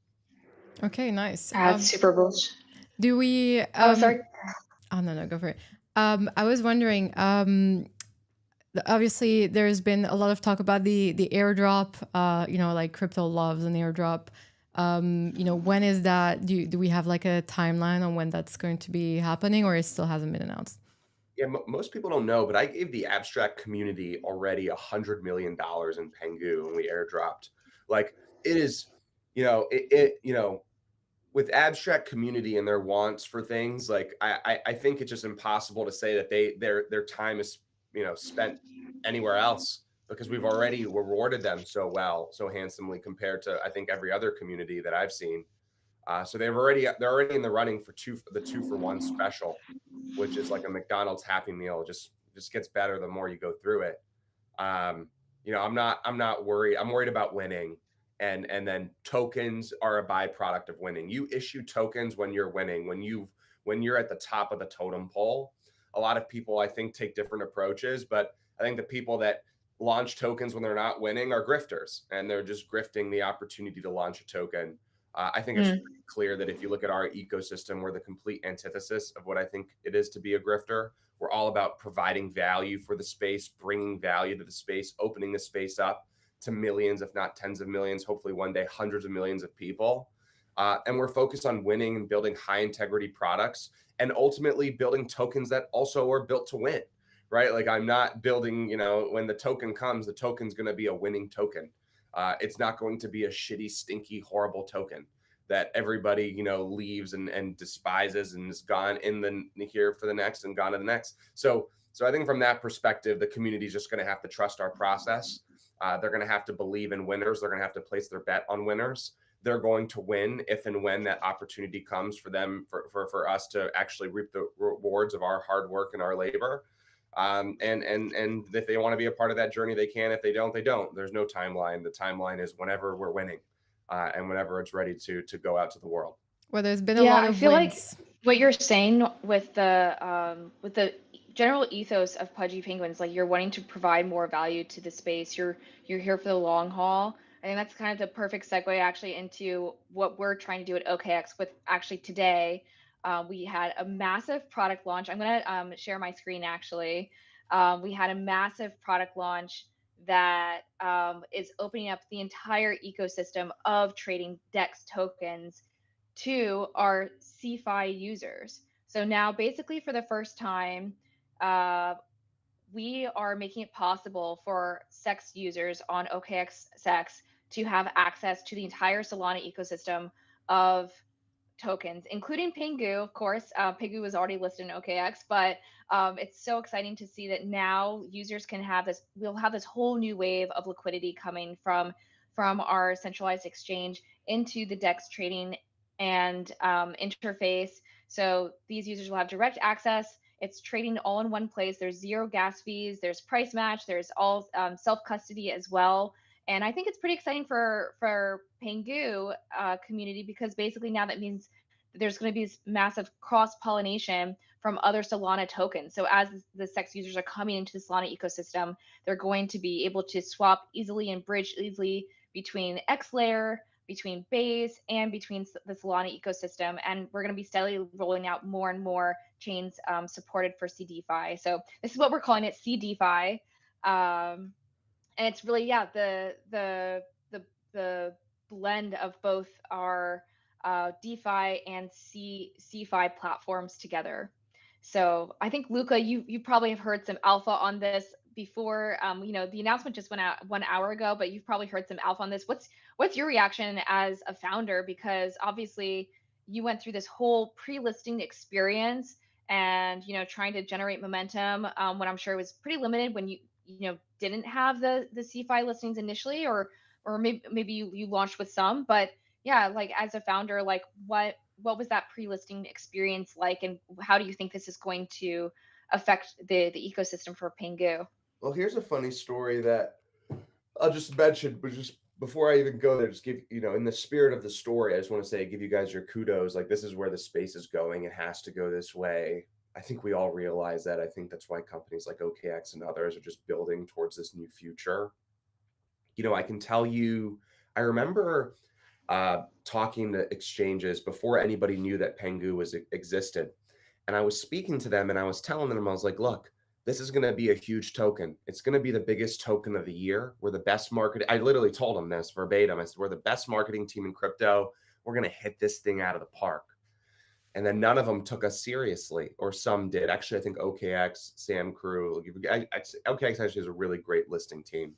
F: Okay, nice.
E: That's super bullish.
F: Do we
E: Oh, sorry.
F: Oh no, go for it. I was wondering, obviously there's been a lot of talk about the airdrop, like crypto loves an airdrop. When is that? Do we have like a timeline on when that's going to be happening, or it still hasn't been announced?
G: Yeah, most people don't know, but I gave the abstract community already $100 million in Pengu, and we airdropped. Like, it is, with abstract community and their wants for things, like I think it's just impossible to say that their time is spent anywhere else, because we've already rewarded them so well, so handsomely, compared to, I think, every other community that I've seen. So they're already in the running for the 2-for-1 special, which is like a McDonald's Happy Meal. Just gets better the more you go through it. I'm not worried. I'm worried about winning. And then tokens are a byproduct of winning. You issue tokens when you're winning, when you're at the top of the totem pole. A lot of people, I think, take different approaches, but I think the people that launch tokens when they're not winning are grifters, and they're just grifting the opportunity to launch a token. I think it's pretty clear that if you look at our ecosystem, we're the complete antithesis of what I think it is to be a grifter. We're all about providing value for the space, bringing value to the space, opening the space up to millions, if not tens of millions, hopefully one day hundreds of millions of people. And we're focused on winning and building high integrity products, and ultimately building tokens that also are built to win, right? Like, I'm not building, when the token comes, the token's going to be a winning token. It's not going to be a shitty, stinky, horrible token that everybody, leaves and despises and is gone here for the next and gone to the next. So I think from that perspective, the community is just going to have to trust our process. They're going to have to believe in winners. They're going to have to place their bet on winners. They're going to win if and when that opportunity comes for them, for us to actually reap the rewards of our hard work and our labor. And if they want to be a part of that journey, they can. If they don't, they don't. There's no timeline. The timeline is whenever we're winning, and whenever it's ready to go out to the world.
F: Well, there's been a lot of
E: I feel
F: wins.
E: like what you're saying with the general ethos of Pudgy Penguins, like you're wanting to provide more value to the space. You're here for the long haul. I think that's kind of the perfect segue actually into what we're trying to do at OKX. With actually today, we had a massive product launch. I'm gonna share my screen actually. We had a massive product launch that is opening up the entire ecosystem of trading DEX tokens to our CeFi users. So now, basically, for the first time, we are making it possible for SEX users on OKX SEX to have access to the entire Solana ecosystem of tokens, including Pengu, of course. Pengu was already listed in OKX, but it's so exciting to see that now users can have this. We'll have this whole new wave of liquidity coming from our centralized exchange into the DEX trading and interface. So these users will have direct access. It's trading all in one place. There's zero gas fees. There's price match. There's all self custody as well. And I think it's pretty exciting for Pengu community, because basically now that means there's going to be this massive cross pollination from other Solana tokens. So as the SEX users are coming into the Solana ecosystem, they're going to be able to swap easily and bridge easily between X layer, between Base, and between the Solana ecosystem. And we're going to be steadily rolling out more and more chains supported for CDFI. So this is what we're calling it, CDFI. And it's really, yeah, the blend of both our DeFi and CeFi platforms together. So I think, Luca, you probably have heard some alpha on this before. The announcement just went out 1 hour ago, but you've probably heard some alpha on this. What's your reaction as a founder? Because obviously you went through this whole pre-listing experience and trying to generate momentum when I'm sure it was pretty limited when you didn't have the CeFi listings initially, or maybe you launched with some. But yeah, like as a founder, like what was that pre-listing experience like, and how do you think this is going to affect the ecosystem for Pengu?
G: Well, here's a funny story that I'll just mention, but just before I even go there, just give, in the spirit of the story, I just want to say, give you guys your kudos. Like, this is where the space is going. It has to go this way. I think we all realize that. I think that's why companies like OKX and others are just building towards this new future. I can tell you, I remember talking to exchanges before anybody knew that Pengu existed. And I was speaking to them and I was telling them, I was like, look, this is going to be a huge token. It's going to be the biggest token of the year. We're the best marketing. I literally told them this verbatim. I said, we're the best marketing team in crypto. We're going to hit this thing out of the park. And then none of them took us seriously, or some did. Actually, I think OKX, Sam Crew, OKX actually is a really great listing team.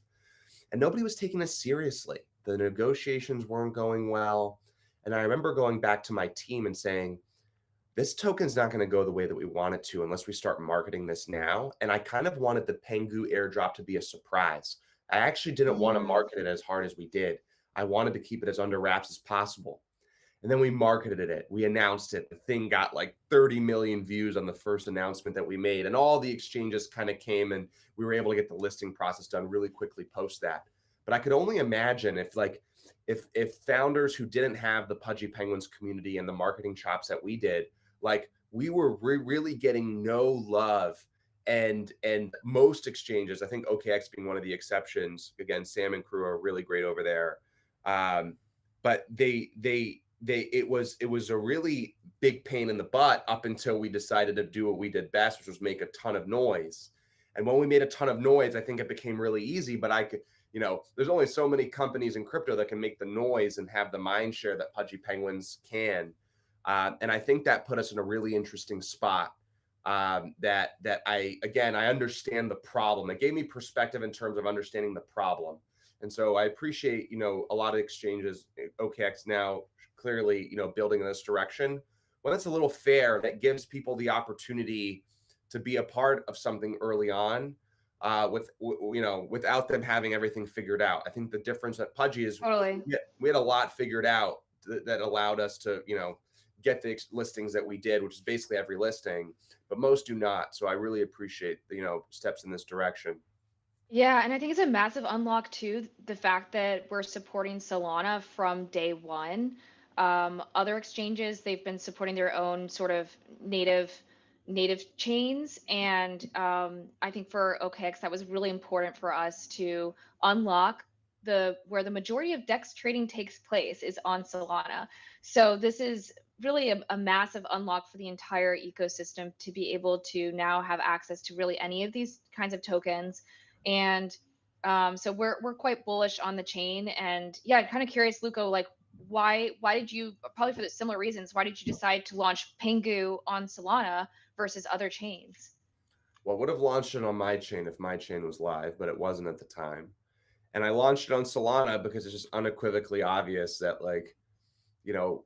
G: And nobody was taking us seriously. The negotiations weren't going well. And I remember going back to my team and saying, this token's not going to go the way that we want it to unless we start marketing this now. And I kind of wanted the Pengu airdrop to be a surprise. I actually didn't want to market it as hard as we did. I wanted to keep it as under wraps as possible. And then we marketed it. We announced it. The thing got like 30 million views on the first announcement that we made. And all the exchanges kind of came, and we were able to get the listing process done really quickly post that. But I could only imagine if founders who didn't have the Pudgy Penguins community and the marketing chops that we did, like we were really getting no love. And most exchanges, I think OKX being one of the exceptions, again, Sam and crew are really great over there. But it was a really big pain in the butt up until we decided to do what we did best, which was make a ton of noise. And when we made a ton of noise, I think it became really easy. But I could, there's only so many companies in crypto that can make the noise and have the mind share that Pudgy Penguins can. And I think that put us in a really interesting spot. That I understand the problem. It gave me perspective in terms of understanding the problem. And so I appreciate, a lot of exchanges, OKX now clearly, building in this direction. When it's a little fair, that gives people the opportunity to be a part of something early on, without them having everything figured out. I think the difference at Pudgy is
E: Totally.
G: we had a lot figured out that allowed us to, get the listings that we did, which is basically every listing, but most do not. So I really appreciate, steps in this direction.
E: Yeah, and I think it's a massive unlock too, the fact that we're supporting Solana from day one. Other exchanges, they've been supporting their own sort of native chains, and I think for OKX that was really important for us to unlock where the majority of DEX trading takes place is on Solana. So this is really a massive unlock for the entire ecosystem to be able to now have access to really any of these kinds of tokens. And So we're quite bullish on the chain, and yeah, kind of curious, Luca, like why did you, probably for the similar reasons, why did you decide to launch Pengu on Solana versus other chains?
G: Well, I would have launched it on my chain if my chain was live, but it wasn't at the time. And I launched it on Solana because it's just unequivocally obvious that, like,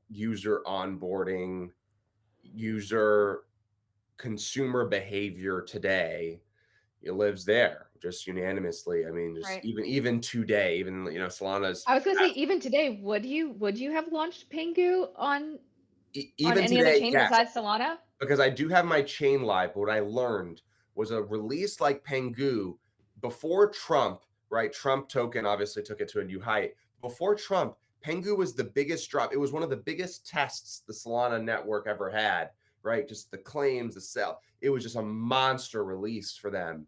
G: user onboarding, user consumer behavior today, it lives there just unanimously. I mean, just
E: Right.
G: even today, even Solana's
E: I was gonna say, even today, would you have launched Pengu on
G: even
E: any other
G: today,
E: chain
G: yes.
E: besides Solana?
G: Because I do have my chain live, but what I learned was a release like Pengu before Trump, right? Trump token obviously took it to a new height. Before Trump, Pengu was the biggest drop. It was one of the biggest tests the Solana network ever had, right? Just the claims, the sell. It was just a monster release for them.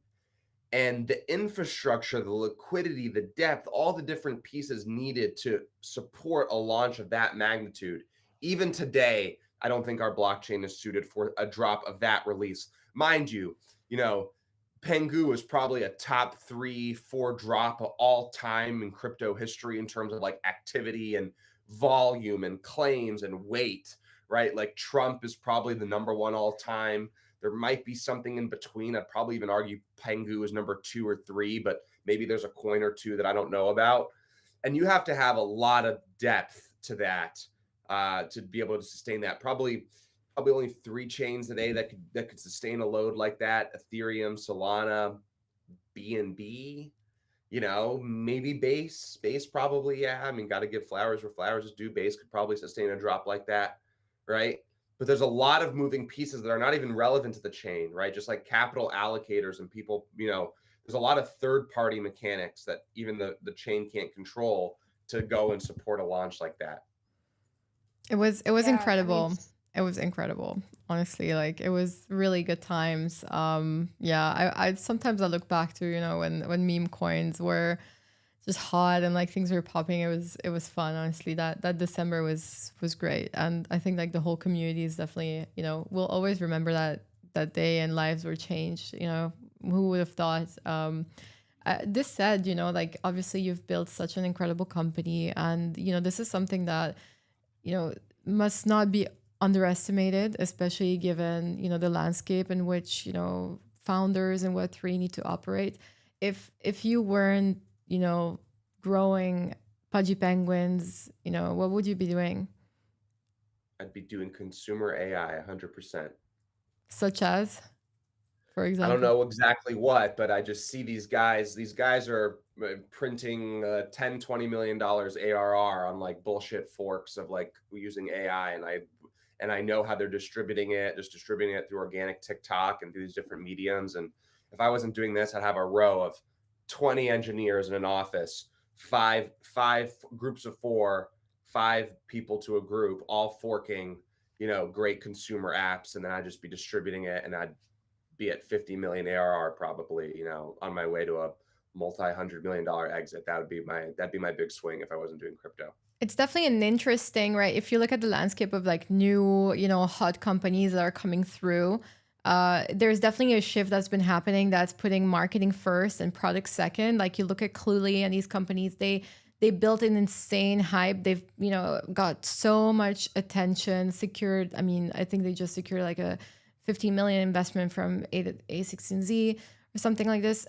G: And the infrastructure, the liquidity, the depth, all the different pieces needed to support a launch of that magnitude. Even today, I don't think our blockchain is suited for a drop of that release. Mind you, Pengu is probably a top 3-4 drop of all time in crypto history in terms of like activity and volume and claims and weight, right? Like Trump is probably the number one all time. There might be something in between. I'd probably even argue Pengu is number 2 or 3, but maybe there's a coin or two that I don't know about. And you have to have a lot of depth to that to be able to sustain that. Probably only 3 chains today that could sustain a load like that: Ethereum, Solana, BNB. Maybe Base probably. Yeah, I mean, got to give flowers where flowers is due. Base could probably sustain a drop like that, right? But there's a lot of moving pieces that are not even relevant to the chain, right? Just like capital allocators and people, there's a lot of third-party mechanics that even the chain can't control to go and support a launch like that.
F: It was
E: Yeah, I mean,
F: incredible. It was incredible. Honestly, like it was really good times. Yeah, I sometimes I look back to, when meme coins were just hot and like things were popping. It was fun. Honestly, that December was great, and I think like the whole community is definitely, we'll always remember that day, and lives were changed. Who would have thought? This said, like obviously you've built such an incredible company, and this is something that must not be underestimated, especially given the landscape in which founders and Web3 need to operate. If you weren't growing Pudgy Penguins, what would you be doing?
G: I'd be doing consumer AI 100%.
F: Such as, for
G: I
F: example?
G: don't know exactly what, but I just see these guys. These guys are printing $10-20 million ARR on like bullshit forks of like using AI, and I know how they're distributing it, just distributing it through organic TikTok and through these different mediums. And if I wasn't doing this, I'd have a row of 20 engineers in an office, five groups of 4, 5 people to a group, all forking, great consumer apps, and then I'd just be distributing it, and I'd be at 50 million ARR probably, on my way to a multi-$100 million exit. That'd be my big swing if I wasn't doing crypto.
F: It's definitely an interesting, right? If you look at the landscape of like new, hot companies that are coming through, there's definitely a shift that's been happening that's putting marketing first and product second. Like you look at Cluely and these companies, they built an insane hype. They've, got so much attention, secured. I mean, I think they just secured like a 15 million investment from A16Z or something like this.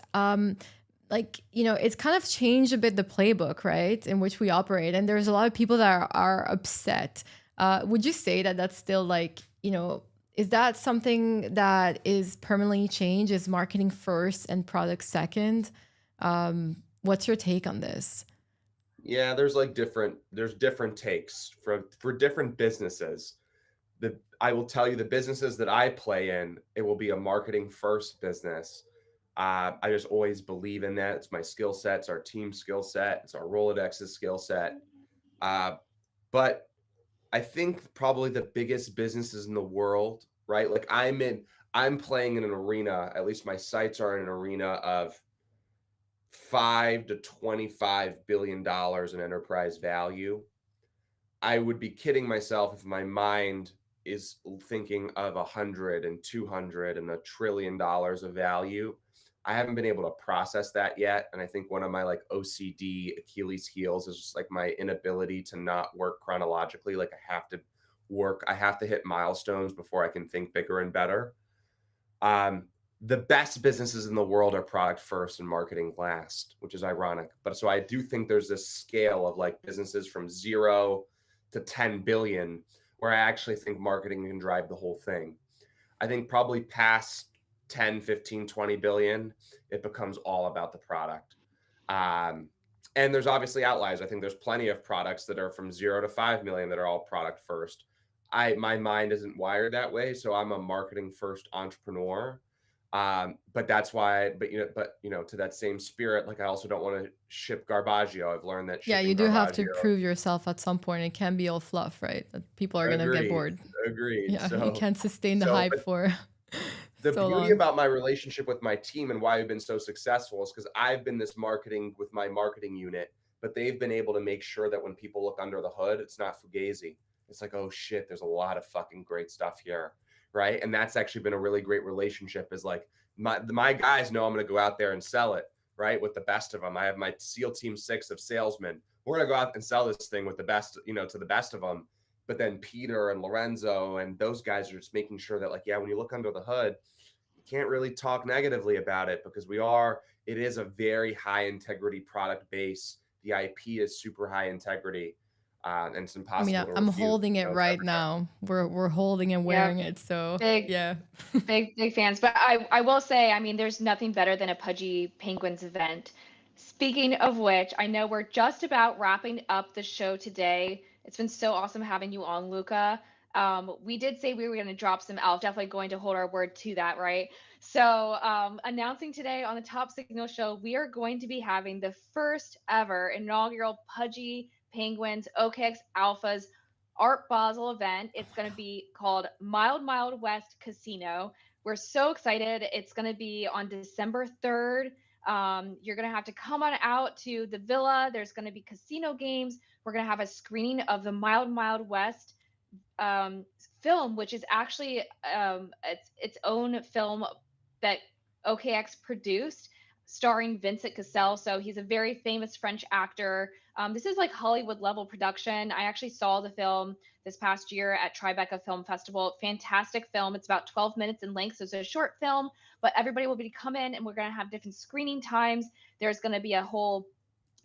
F: It's kind of changed a bit the playbook, right, in which we operate. And there's a lot of people that are upset. Would you say that that's still like, is that something that is permanently changed? Is marketing first and product second? What's your take on this?
G: Yeah, there's different takes for different businesses. I will tell you, the businesses that I play in, it will be a marketing first business. I just always believe in that. It's my skill set. It's our team skill set. It's our Rolodex's skill set. But I think probably the biggest businesses in the world, right? Like I'm playing in an arena, at least my sites are in an arena of $5 to $25 billion in enterprise value. I would be kidding myself if my mind is thinking of 100 and 200 and $1 trillion of value. I haven't been able to process that yet. And I think one of my like OCD Achilles heels is just like my inability to not work chronologically. Like I have to hit milestones before I can think bigger and better. The best businesses in the world are product first and marketing last, which is ironic. But so I do think there's this scale of like businesses from 0 to 10 billion where I actually think marketing can drive the whole thing. I think probably past 10, 15, 20 billion, it becomes all about the product. And there's obviously outliers. I think there's plenty of products that are from 0 to 5 million that are all product first. My mind isn't wired that way. So I'm a marketing first entrepreneur. But that's why, to that same spirit, like I also don't want to ship Garbaggio. I've learned that
F: Yeah,
G: shipping
F: you do have to
G: Garbaggio-
F: prove yourself at some point. It can be all fluff, right? That people are gonna get bored.
G: Agreed.
F: Yeah,
G: So
F: you can't sustain the
G: so,
F: hype
G: but
F: for
G: the
F: so
G: beauty
F: long.
G: about my relationship with my team and why we've been so successful is because I've been this marketing with my marketing unit, but they've been able to make sure that when people look under the hood, it's not fugazi. It's like, oh shit, there's a lot of fucking great stuff here, right? And that's actually been a really great relationship. Is like my guys know I'm going to go out there and sell it, right, with the best of them. I have my SEAL Team 6 of salesmen. We're going to go out and sell this thing with the best, to the best of them. But then Peter and Lorenzo and those guys are just making sure that, like, yeah, when you look under the hood, you can't really talk negatively about it because it is a very high integrity product base. The IP is super high integrity. And it's
F: I
G: impossible
F: mean,
G: to
F: I'm
G: refute.
F: holding it
G: It's
F: right
G: everywhere.
F: now. We're holding and
E: Yep.
F: wearing it. So
E: Big,
F: yeah.
E: big fans. But I will say, I mean, there's nothing better than a Pudgy Penguins event. Speaking of which, I know we're just about wrapping up the show today. It's been so awesome having you on, Luca. We did say we were going to drop some alpha, definitely going to hold our word to that, right? So, announcing today on the Top Signal show, we are going to be having the first ever inaugural Pudgy Penguins OKX Alphas Art Basel event. It's going to be called Mild West Casino. We're so excited. It's going to be on December 3rd. You're going to have to come on out to the villa. There's going to be casino games. We're going to have a screening of the Mild West film, which is actually its own film that OKX produced, starring Vincent Cassel. So he's a very famous French actor. This is like Hollywood level production. I actually saw the film this past year at Tribeca Film Festival. Fantastic film. It's about 12 minutes in length, so it's a short film, but everybody will be come in and we're going to have different screening times. There's going to be a whole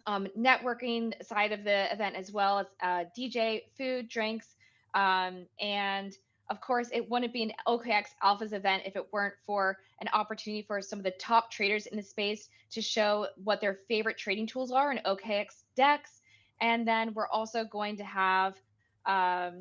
E: networking side of the event, as well as DJ, food, drinks, and of course, it wouldn't be an OKX Alphas event if it weren't for an opportunity for some of the top traders in the space to show what their favorite trading tools are in OKX decks. And then we're also going to have a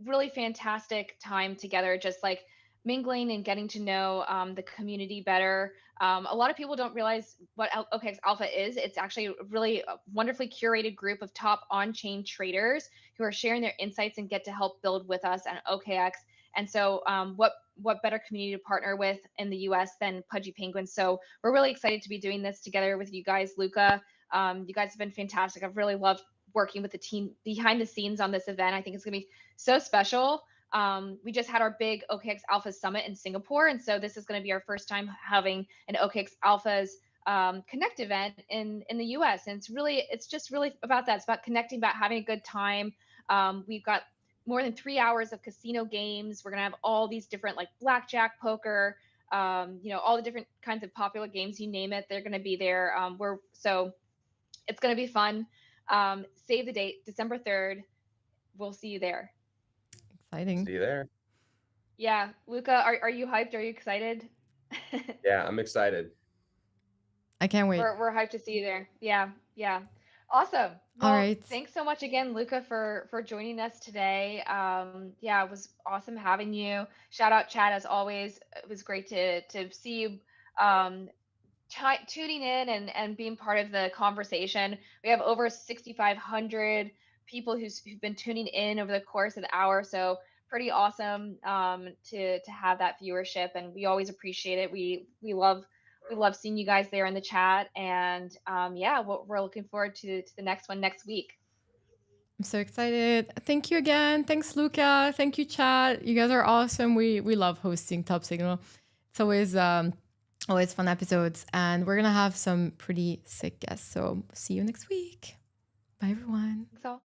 E: really fantastic time together, just like mingling and getting to know the community better. A lot of people don't realize what OKX Alpha is. It's actually a really wonderfully curated group of top on-chain traders who are sharing their insights and get to help build with us at OKX. And so what better community to partner with in the US than Pudgy Penguins? So we're really excited to be doing this together with you guys, Luca. You guys have been fantastic. I've really loved working with the team behind the scenes on this event. I think it's going to be so special. We just had our big OKX Alpha Summit in Singapore, and so this is going to be our first time having an OKX Alphas Connect event in the US. And it's just really about that. It's about connecting, about having a good time. We've got more than 3 hours of casino games. We're gonna have all these different, like, blackjack, poker, all the different kinds of popular games, you name it, they're gonna be there. So it's gonna be fun. Save the date, December 3rd. We'll see you there.
F: Exciting.
G: See you there.
E: Yeah, Luca, are you hyped? Are you excited?
G: Yeah, I'm excited.
F: I can't wait.
E: We're hyped to see you there. Yeah. Awesome.
F: All
E: Well,
F: right.
E: thanks so much again, Luca, for joining us today. Yeah, it was awesome having you. Shout out Chad, as always. It was great to see you tuning in and being part of the conversation. We have over 6,500 people who've been tuning in over the course of the hour, so pretty awesome to have that viewership, and we always appreciate it. We love seeing you guys there in the chat, and yeah, we're looking forward to the next one next week.
F: I'm so excited. Thank you again. Thanks, Luca. Thank you, Chad. You guys are awesome. We love hosting Top Signal. It's always Always fun episodes. And we're going to have some pretty sick guests. So see you next week. Bye, everyone.
E: Thanks all.